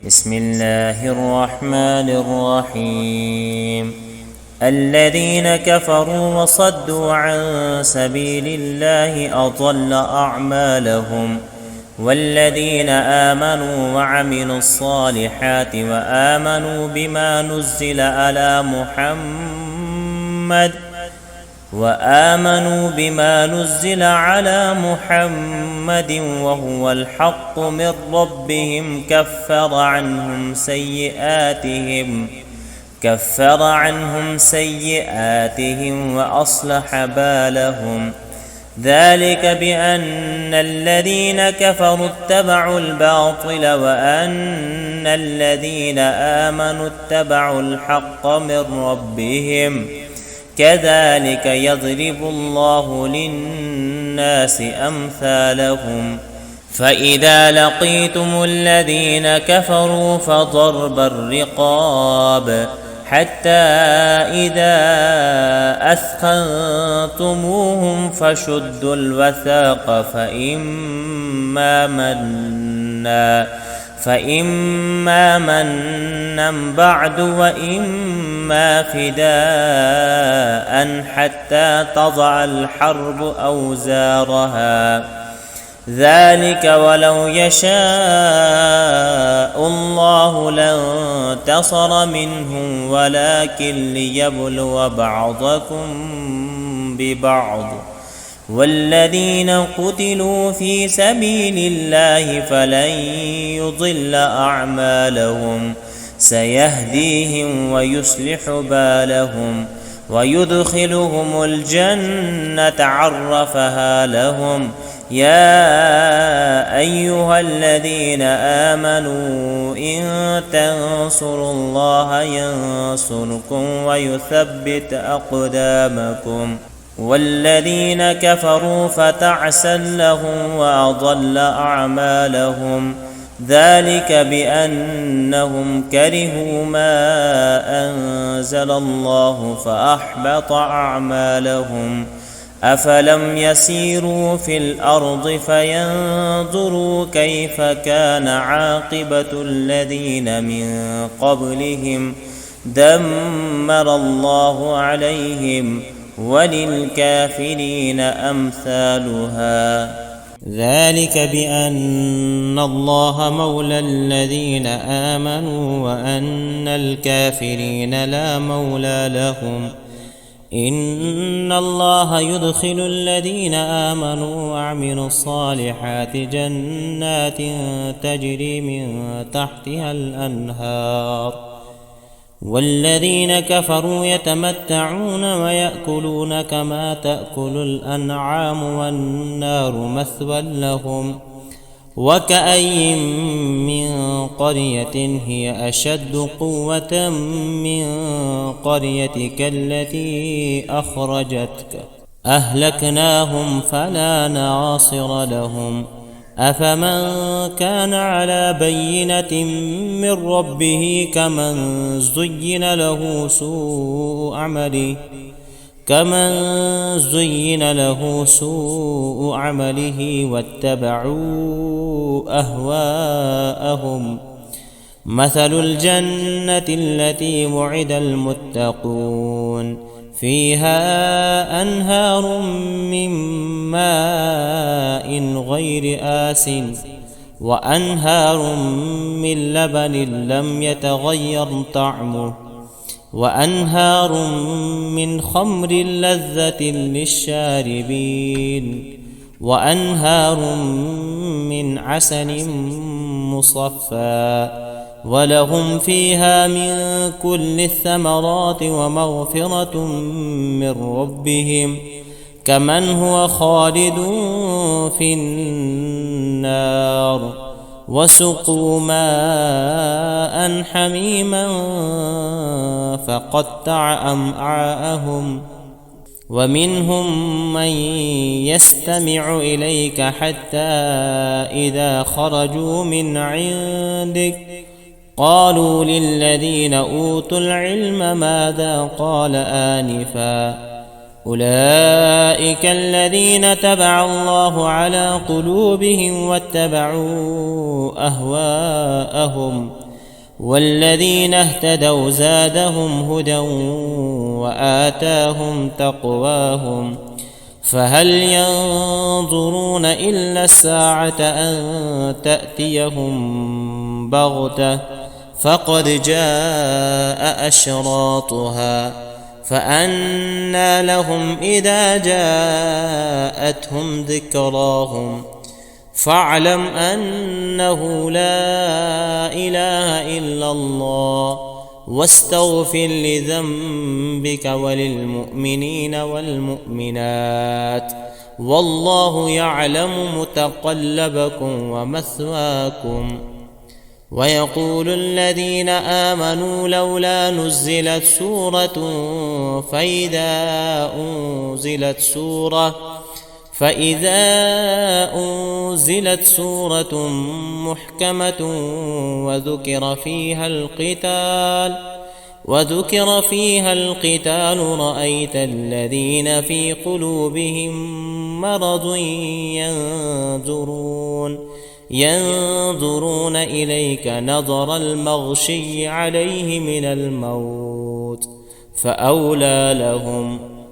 بسم الله الرحمن الرحيم. الذين كفروا وصدوا عن سبيل الله أضل أعمالهم، والذين آمنوا وعملوا الصالحات وآمنوا بما نزل على محمد وهو الحق من ربهم كفر عنهم سيئاتهم وأصلح بالهم. ذلك بأن الذين كفروا اتبعوا الباطل وأن الذين آمنوا اتبعوا الحق من ربهم. كذلك يضرب الله للناس أمثالهم. فإذا لقيتم الذين كفروا فضرب الرقاب حتى إذا أثخنتموهم فشدوا الوثاق فإما منا بعد وإما فداء حتى تضع الحرب أوزارها. ذلك ولو يشاء الله لانتصر منهم ولكن ليبلو بعضكم ببعض. والذين قتلوا في سبيل الله فلن يضل أعمالهم سيهديهم ويصلح بالهم ويدخلهم الجنة عرفها لهم. يا أيها الذين آمنوا إن تنصروا الله ينصركم ويثبت أقدامكم. والذين كفروا فتعسا لهم وأضل أعمالهم. ذلك بأنهم كرهوا ما أنزل الله فأحبط أعمالهم. أفلم يسيروا في الأرض فينظروا كيف كان عاقبة الذين من قبلهم دمر الله عليهم وللكافرين أمثالها. ذلك بأن الله مولى الذين آمنوا وأن الكافرين لا مولى لهم. إن الله يدخل الذين آمنوا وعملوا الصالحات جنات تجري من تحتها الأنهار، والذين كفروا يتمتعون ويأكلون كما تأكل الأنعام والنار مثوى لهم. وكأي من قرية هي أشد قوة من قريتك التي أخرجتك أهلكناهم فلا ناصر لهم. أفمن كان على بينة من ربه كمن زين له سوء عمله واتبعوا أهواءهم. مثل الجنة التي وعد المتقون فيها أنهار من ماء غير آسٍ وأنهار من لبن لم يتغير طعمه وأنهار من خمر لذة للشاربين وأنهار من عسل مصفى ولهم فيها من كل الثمرات ومغفرة من ربهم كمن هو خالد في النار وسقوا ماء حميما فقطع أمعاءهم. ومنهم من يستمع إليك حتى إذا خرجوا من عندك قالوا للذين أوتوا العلم ماذا قال آنفا أولئك الذين تبع الله على قلوبهم واتبعوا أهواءهم والذين اهتدوا زادهم هدى وآتاهم تقواهم فهل ينظرون إلا الساعة أن تأتيهم بغتة فقد جاء أشراطها فأنى لهم إذا جاءتهم ذكراهم فاعلم أنه لا إله إلا الله واستغفر لذنبك وللمؤمنين والمؤمنات والله يعلم متقلبكم ومثواكم. ويقول الذين آمنوا لولا نزلت سورة فإذا أنزلت سورة محكمة وذكر فيها القتال رأيت الذين في قلوبهم مرض ينظرون إليك نظر المغشي عليه من الموت فأولى لهم